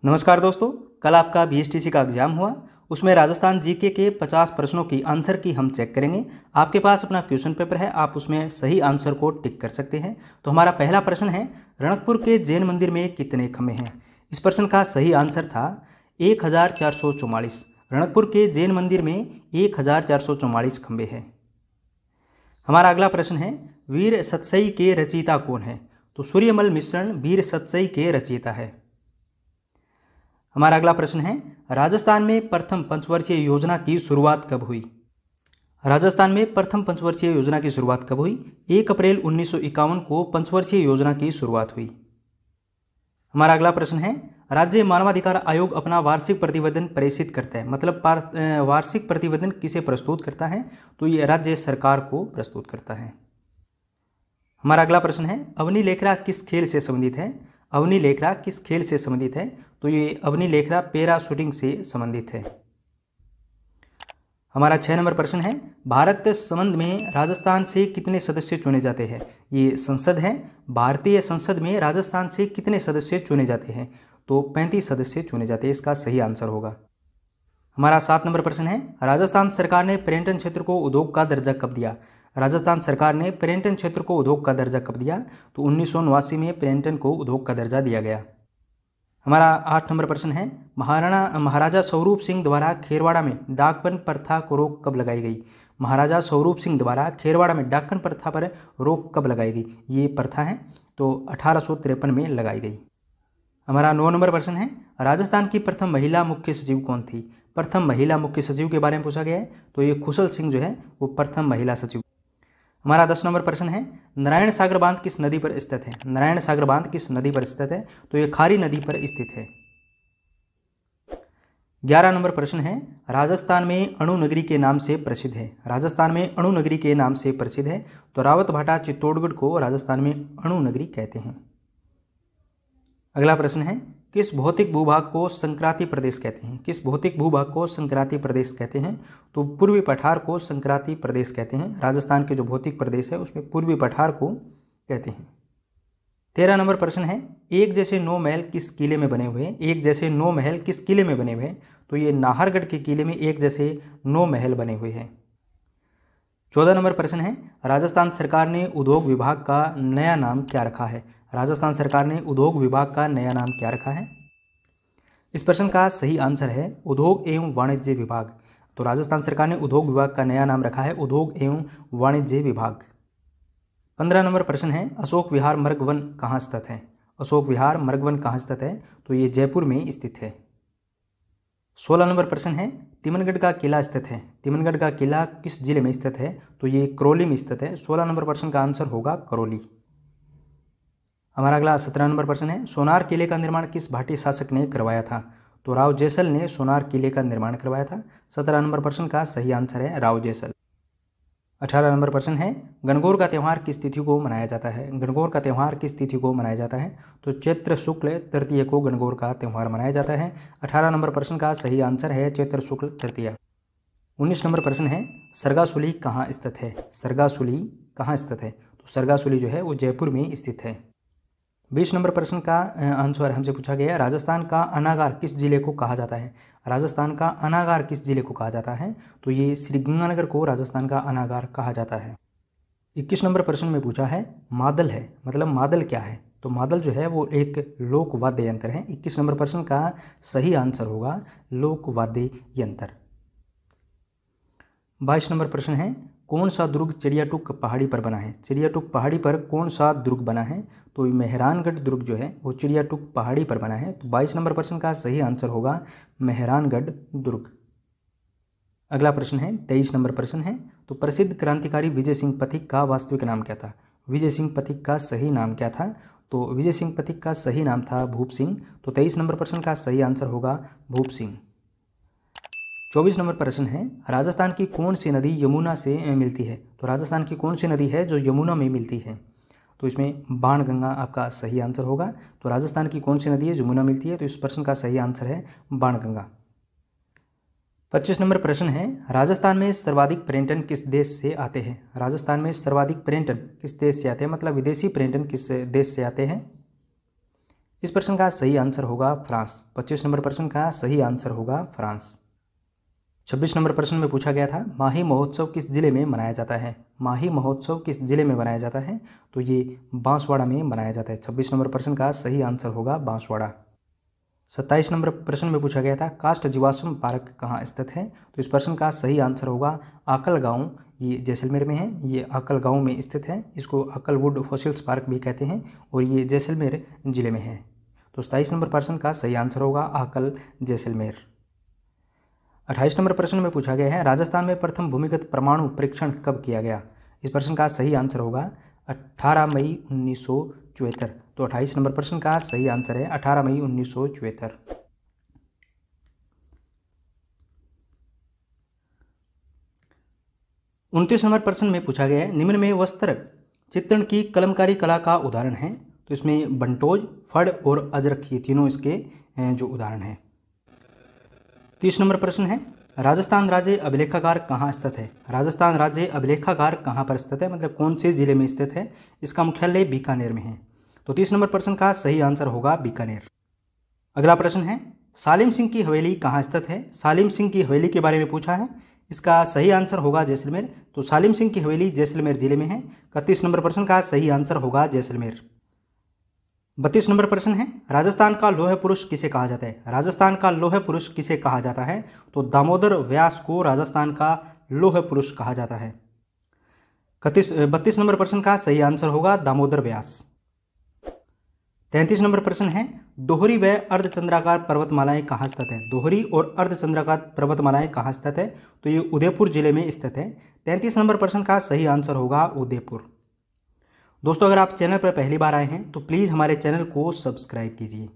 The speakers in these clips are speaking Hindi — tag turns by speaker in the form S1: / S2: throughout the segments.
S1: नमस्कार दोस्तों, कल आपका बीएसटीसी का एग्जाम हुआ। उसमें राजस्थान जीके के 50 प्रश्नों की आंसर की हम चेक करेंगे। आपके पास अपना क्वेश्चन पेपर है, आप उसमें सही आंसर को टिक कर सकते हैं। तो हमारा पहला प्रश्न है, रणकपुर के जैन मंदिर में कितने खंभे हैं। इस प्रश्न का सही आंसर था 1444। रणकपुर के जैन मंदिर में 1444 खंभे हैं। हमारा अगला प्रश्न है, वीर सतसई के रचयिता कौन है। तो सूर्यमल मिश्रण वीर सतसई के रचयिता है। हमारा अगला प्रश्न है, राजस्थान में प्रथम पंचवर्षीय योजना की शुरुआत कब हुई। राजस्थान में प्रथम पंचवर्षीय योजना की शुरुआत कब हुई। 1 अप्रैल 1951 को पंचवर्षीय योजना की शुरुआत हुई। हमारा अगला प्रश्न है, राज्य मानवाधिकार आयोग अपना वार्षिक प्रतिवेदन प्रेषित करता है, मतलब वार्षिक प्रतिवेदन किसे प्रस्तुत करता है। तो ये राज्य सरकार को प्रस्तुत करता है। हमारा अगला प्रश्न है, अवनी लेखरा किस खेल से संबंधित है। अवनी लेखरा किस खेल से संबंधित है। तो ये अवनी लेखरा पैरा शूटिंग से संबंधित है। हमारा 6 नंबर प्रश्न है, भारत संबंध में राजस्थान से कितने सदस्य चुने जाते हैं। ये संसद है। भारतीय संसद में राजस्थान से कितने सदस्य चुने जाते हैं। तो 35 सदस्य चुने जाते हैं। इसका सही आंसर होगा। हमारा 7 नंबर प्रश्न है, राजस्थान सरकार ने पर्यटन क्षेत्र को उद्योग का दर्जा कब दिया। राजस्थान सरकार ने पर्यटन क्षेत्र को उद्योग का दर्जा कब दिया। तो 1989 में पर्यटन को उद्योग का दर्जा दिया गया। हमारा 8 नंबर प्रश्न है, महाराजा स्वरूप सिंह द्वारा खेरवाड़ा में डाकबंद प्रथा को रोक कब लगाई गई। महाराजा स्वरूप सिंह द्वारा खेरवाड़ा में डाकबंद प्रथा पर रोक कब लगाई गई। ये प्रथा है तो 1853 में लगाई गई। हमारा 9 नंबर प्रश्न है, राजस्थान की प्रथम महिला मुख्य सचिव कौन थी। प्रथम महिला मुख्य सचिव के बारे में पूछा गया है। तो ये खुशल सिंह जो है वो प्रथम महिला सचिव। हमारा 10 नंबर प्रश्न है, नारायण सागर बांध किस नदी पर स्थित है। नारायण सागर बांध किस नदी पर स्थित है। तो ये खारी नदी पर स्थित है। 11 नंबर प्रश्न है, राजस्थान में अणु नगरी के नाम से प्रसिद्ध है। राजस्थान में अणु नगरी के नाम से प्रसिद्ध है। तो रावत भाटा चित्तौड़गढ़ को राजस्थान में अणु नगरी कहते हैं। अगला प्रश्न है, किस भौतिक भूभाग को संक्रांति प्रदेश कहते हैं। किस भौतिक भूभाग को संक्रांति प्रदेश कहते हैं। तो पूर्वी पठार को संक्रांति प्रदेश कहते हैं। राजस्थान के जो भौतिक प्रदेश है उसमें पूर्वी पठार को कहते हैं। 13 नंबर प्रश्न है, एक जैसे 9 महल किस किले में बने हुए हैं। एक जैसे 9 महल किस किले में बने हुए हैं। तो ये नाहरगढ़ के किले में एक जैसे 9 महल बने हुए हैं। 14 नंबर प्रश्न है, राजस्थान सरकार ने उद्योग विभाग का नया नाम क्या रखा है। राजस्थान सरकार ने उद्योग विभाग का नया नाम क्या रखा है। इस प्रश्न का सही आंसर है उद्योग एवं वाणिज्य विभाग। तो राजस्थान सरकार ने उद्योग विभाग का नया नाम रखा है उद्योग एवं वाणिज्य विभाग। 15 नंबर प्रश्न है, अशोक विहार मर्ग वन कहाँ स्थित है। अशोक विहार मर्ग वन कहाँ स्थित है। तो ये जयपुर में स्थित है। 16 नंबर प्रश्न है, तिमनगढ़ का किला स्थित है। तिमनगढ़ का किला किस जिले में स्थित है। तो ये करौली में स्थित है। 16 नंबर प्रश्न का आंसर होगा करौली। हमारा अगला 17 नंबर प्रश्न है, सोनार किले का निर्माण किस भाटी शासक ने करवाया था। तो राव जैसल ने सोनार किले का निर्माण करवाया था। 17 नंबर प्रश्न का सही आंसर है राव जैसल। 18 नंबर प्रश्न है, गणगौर का त्यौहार किस तिथि को मनाया जाता है। गणगौर का त्यौहार किस तिथि को मनाया जाता है। तो चैत्र शुक्ल तृतीय को गणगौर का त्यौहार मनाया जाता है। 18 नंबर प्रश्न का सही आंसर है चैत्र शुक्ल तृतीय। 19 नंबर प्रश्न है, सरगासुली कहाँ स्थित है। सरगासुली कहाँ स्थित है। तो सरगासुली जो है वो जयपुर में स्थित है। 20 नंबर प्रश्न का आंसर हमसे पूछा गया, राजस्थान का अनागार किस जिले को कहा जाता है। राजस्थान का अनागार किस जिले को कहा जाता है। तो ये श्रीगंगानगर को राजस्थान का अनागार कहा जाता है। 21 नंबर प्रश्न में पूछा है, मादल है, मतलब मादल क्या है। तो मादल जो है वो एक लोक वाद्य यंत्र है। 21 नंबर प्रश्न का सही आंसर होगा लोक वाद्य यंत्र। 22 नंबर प्रश्न है, कौन सा दुर्ग चिड़ियाटुक पहाड़ी पर बना है। चिड़ियाटुक पहाड़ी पर कौन सा दुर्ग बना है। तो मेहरानगढ़ दुर्ग जो है वो चिड़ियाटुक पहाड़ी पर बना है। तो 22 नंबर प्रश्न का सही आंसर होगा मेहरानगढ़ दुर्ग। अगला प्रश्न है 23 नंबर प्रश्न है, तो प्रसिद्ध क्रांतिकारी विजय सिंह पथिक का वास्तविक नाम क्या था। विजय सिंह पथिक का सही नाम क्या था। तो विजय सिंह पथिक का सही नाम था भूप सिंह। तो 23 नंबर प्रश्न का सही आंसर होगा भूप सिंह। 24 नंबर प्रश्न है, राजस्थान की कौन सी नदी यमुना से मिलती है। तो राजस्थान की कौन सी नदी है जो यमुना में मिलती है। तो इसमें बाणगंगा आपका सही आंसर होगा। तो राजस्थान की कौन सी नदी है यमुना मिलती है। तो इस प्रश्न का सही आंसर है बाणगंगा। 25 नंबर प्रश्न है, राजस्थान में सर्वाधिक पर्यटन किस देश से आते हैं। राजस्थान में सर्वाधिक पर्यटन किस देश से आते हैं, मतलब विदेशी पर्यटन किस देश से आते हैं। इस प्रश्न का सही आंसर होगा फ्रांस। 25 नंबर प्रश्न का सही आंसर होगा फ्रांस। 26 नंबर प्रश्न में पूछा गया था माही महोत्सव किस जिले में मनाया जाता है। माही महोत्सव किस जिले में मनाया जाता है, तो ये बांसवाड़ा में मनाया जाता है। 26 नंबर प्रश्न का सही आंसर होगा बांसवाड़ा। 27 नंबर प्रश्न में पूछा गया था काष्ठ जीवाश्म पार्क कहाँ स्थित है, तो इस प्रश्न का सही आंसर होगा आकल गांव। ये जैसलमेर में है, ये आकल गांव में स्थित है। इसको आकलवुड फॉसिल्स पार्क भी कहते हैं और ये जैसलमेर जिले में है। तो 27 नंबर प्रश्न का सही आंसर होगा आकल जैसलमेर। 28 नंबर प्रश्न में पूछा गया है राजस्थान में प्रथम भूमिगत परमाणु परीक्षण कब किया गया। इस प्रश्न का सही आंसर होगा 18 मई 1974। तो 28 नंबर प्रश्न का सही आंसर है 18 मई 1974। 29 नंबर प्रश्न में पूछा गया है निम्न में वस्त्र चित्रण की कलमकारी कला का उदाहरण है, तो इसमें बंटोज, फड़ और अजरक ये तीनों इसके जो उदाहरण हैं। 30 नंबर प्रश्न है राजस्थान राज्य अभिलेखागार कहाँ स्थित है। राजस्थान राज्य अभिलेखागार कहाँ पर स्थित है, मतलब कौन से जिले में स्थित है। इसका मुख्यालय बीकानेर में है। तो 30 नंबर प्रश्न का सही आंसर होगा बीकानेर। अगला प्रश्न है सालिम सिंह की हवेली कहाँ स्थित है। सालिम सिंह की हवेली के बारे में पूछा है, इसका सही आंसर होगा जैसलमेर। तो सालिम सिंह की हवेली जैसलमेर जिले में है। 31 नंबर प्रश्न का सही आंसर होगा जैसलमेर। 32 नंबर प्रश्न है राजस्थान का लौह पुरुष किसे कहा जाता है। राजस्थान का लौह पुरुष किसे कहा जाता है, तो दामोदर व्यास को राजस्थान का लौह पुरुष कहा जाता है। 32 नंबर प्रश्न का सही आंसर होगा दामोदर व्यास। 33 नंबर प्रश्न है दोहरी व अर्धचंद्राकार पर्वतमालाएं कहाँ स्थित है। दोहरी और अर्धचंद्राकार पर्वतमालाएं कहाँ स्थित है, तो ये उदयपुर जिले में स्थित है। 33 नंबर प्रश्न का सही आंसर होगा उदयपुर। दोस्तों अगर आप चैनल पर पहली बार आए हैं तो प्लीज़ हमारे चैनल को सब्सक्राइब कीजिए।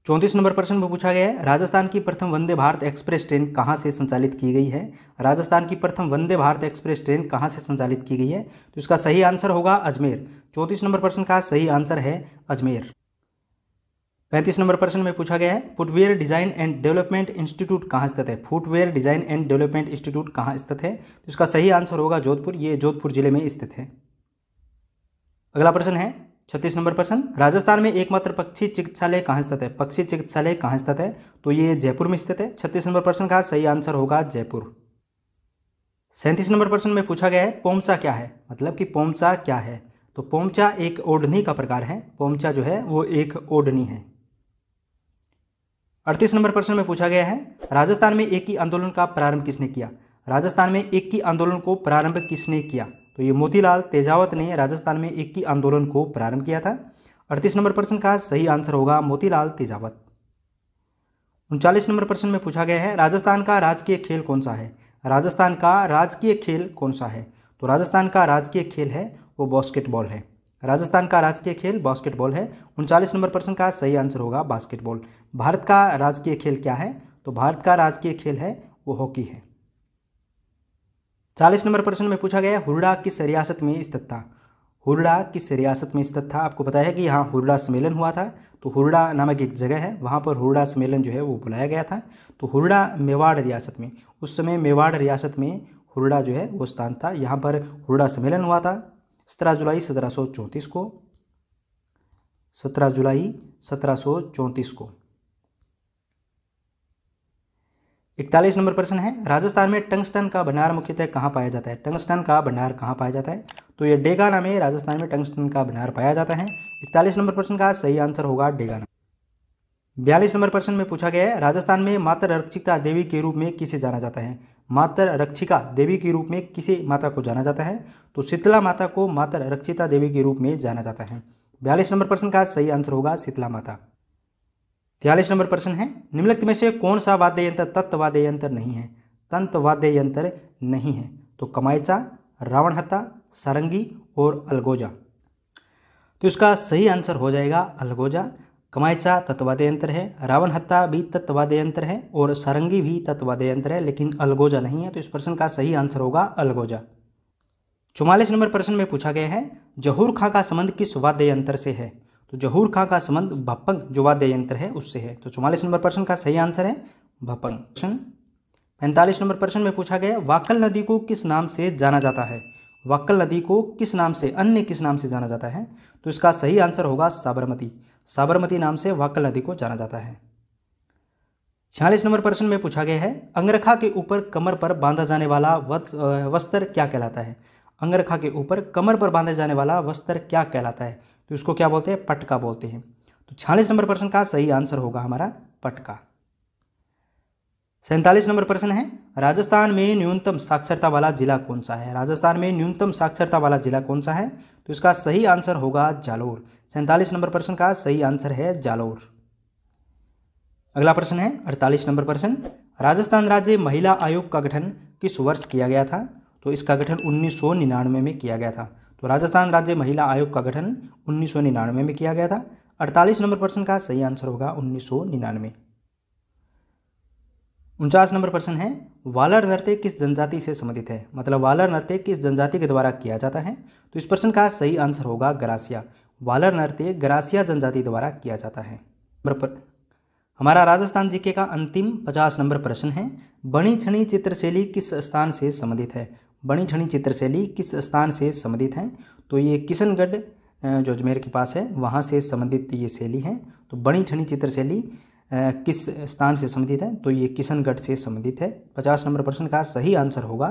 S1: 34 नंबर प्रश्न में पूछा गया है राजस्थान की प्रथम वंदे भारत एक्सप्रेस ट्रेन कहाँ से संचालित की गई है। राजस्थान की प्रथम वंदे भारत एक्सप्रेस ट्रेन कहाँ से संचालित की गई है, तो इसका सही आंसर होगा अजमेर। 34 नंबर प्रश्न का सही आंसर है अजमेर। 35 नंबर प्रश्न में पूछा गया है footwear design and development institute कहाँ स्थित है। Footwear design and development institute कहाँ स्थित है, तो इसका सही आंसर होगा जोधपुर। ये जोधपुर जिले में स्थित है। अगला प्रश्न है 36 नंबर प्रश्न राजस्थान में एकमात्र पक्षी चिकित्सालय कहाँ स्थित है। पक्षी चिकित्सालय कहाँ स्थित है, तो ये जयपुर में स्थित है। 36 नंबर प्रश्न का सही आंसर होगा जयपुर। 37 नंबर प्रश्न में पूछा गया है पोमचा क्या है, मतलब कि पोमचा क्या है, तो पोमचा एक ओढ़नी का प्रकार है। पोमचा जो है वो एक ओढ़नी है। 38 नंबर प्रश्न में पूछा गया है राजस्थान में एकी आंदोलन का प्रारंभ किसने किया। राजस्थान में एकी आंदोलन को प्रारंभ किसने किया, तो ये मोतीलाल तेजावत ने राजस्थान में एकी आंदोलन को प्रारंभ किया था। 38 नंबर प्रश्न का सही आंसर होगा मोतीलाल तेजावत। 39 नंबर प्रश्न में पूछा गया है राजस्थान का राजकीय खेल कौन सा है। राजस्थान का राजकीय खेल कौन सा है, तो राजस्थान का राजकीय खेल है वो बास्केटबॉल है। राजस्थान का राजकीय खेल बास्केटबॉल है। 39 नंबर प्रश्न का सही आंसर होगा बास्केटबॉल। भारत का राजकीय खेल क्या है, तो भारत का राजकीय खेल है वो हॉकी है। 40 नंबर प्रश्न में पूछा गया हुरडा किस रियासत में स्थित था। हुरडा किस रियासत में स्थित था। आपको पता है कि यहाँ हुरडा सम्मेलन हुआ था, तो हुरडा नामक एक जगह है, वहाँ पर हुरडा सम्मेलन जो है वो बुलाया गया था। तो हुरडा मेवाड़ रियासत में, उस समय मेवाड़ रियासत में हुरडा जो है वो स्थान था। यहाँ पर हुरडा सम्मेलन हुआ था 17 जुलाई 1734 को। 17 जुलाई 1734 को। 41 नंबर प्रश्न है राजस्थान में टंगस्टन का भंडार मुख्यतः कहाँ पाया जाता है। टंगस्टन का भंडार कहाँ पाया जाता है, तो ये डेगाना में राजस्थान में टंगस्टन का भंडार पाया जाता है। 41 नंबर प्रश्न का सही आंसर होगा डेगाना। 42 नंबर प्रश्न में पूछा गया है राजस्थान में माता रक्षिता देवी के रूप में किसे जाना जाता है। माता रक्षिका देवी के रूप में किसे माता को जाना जाता है, तो शीतला माता को माता रक्षिता देवी के रूप में जाना जाता है। 42 नंबर प्रश्न का सही आंसर होगा शीतला माता। 43 नंबर प्रश्न है निम्नलिखित में से कौन सा वाद्य यंत्र तंत्र वाद्य यंत्र नहीं है। तंत्र वाद्य यंत्र नहीं है, तो कमाइचा, रावणहत्ता, सारंगी और अलगोजा। तो इसका सही आंसर हो जाएगा अलगोजा। कमाइचा तत्वाद्य यंत्र है, रावणहत्ता भी तत्वाद्य यंत्र है और सारंगी भी तत्वाद्य यंत्र है, लेकिन अलगोजा नहीं है। तो इस प्रश्न का सही आंसर होगा अलगोजा। 44 नंबर प्रश्न में पूछा गया है जहूर खां का संबंध किस वाद्य यंत्र से है। तो जहूर खां का संबंध भपंग जो वाद्य यंत्र है उससे है। तो 44 नंबर प्रश्न का सही आंसर है भपंग। 45 नंबर प्रश्न में पूछा गया वाकल नदी को किस नाम से जाना जाता है। वाक्कल नदी को किस नाम से, अन्य किस नाम से जाना जाता है? तो इसका सही आंसर होगा साबरमती। साबरमती नाम से वाक्कल नदी को जाना जाता है। 46 नंबर प्रश्न में पूछा गया है, अंगरखा के ऊपर कमर पर बांधा जाने वाला वस्त्र क्या कहलाता है? अंगरखा के ऊपर कमर पर बांधे जाने वाला वस्त्र क्या कहलाता है? तो इसको क्या बोलते हैं? पटका बोलते हैं। तो 46 नंबर प्रश्न का सही आंसर होगा हमारा पटका। 47 नंबर प्रश्न है, राजस्थान में न्यूनतम साक्षरता वाला जिला कौन सा है? राजस्थान में न्यूनतम साक्षरता वाला जिला कौन सा है? तो इसका सही आंसर होगा जालोर। 47 नंबर प्रश्न का सही आंसर है जालोर। अगला प्रश्न है 48 नंबर प्रश्न, राजस्थान राज्य महिला आयोग का गठन किस वर्ष किया गया था? तो इसका गठन 1999 में किया गया था। तो राजस्थान राज्य महिला आयोग का गठन 1999 में किया गया था। 48 नंबर प्रश्न का सही आंसर होगा 1999। 49 नंबर प्रश्न है, वालर नृत्य किस जनजाति से संबंधित है? मतलब वालर नृत्य किस जनजाति के द्वारा किया जाता है? तो इस प्रश्न का सही आंसर होगा गरासिया। वालर नृत्य गरासिया जनजाति द्वारा किया जाता है। हमारा राजस्थान जीके का अंतिम 50 नंबर प्रश्न है, बणी छणी चित्रशैली किस स्थान से संबंधित है? बणी छणी चित्रशैली किस स्थान से संबंधित है? तो ये किशनगढ़ जो अजमेर के पास है वहाँ से संबंधित ये शैली है। तो बणी छणी चित्रशैली किस स्थान से संबंधित है? तो ये किशनगढ़ से संबंधित है। 50 नंबर प्रश्न का सही आंसर होगा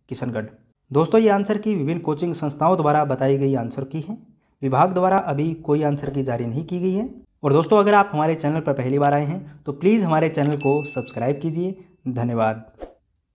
S1: किशनगढ़। दोस्तों ये आंसर की विभिन्न कोचिंग संस्थाओं द्वारा बताई गई आंसर की है। विभाग द्वारा अभी कोई आंसर की जारी नहीं की गई है। और दोस्तों अगर आप हमारे चैनल पर पहली बार आए हैं तो प्लीज़ हमारे चैनल को सब्सक्राइब कीजिए। धन्यवाद।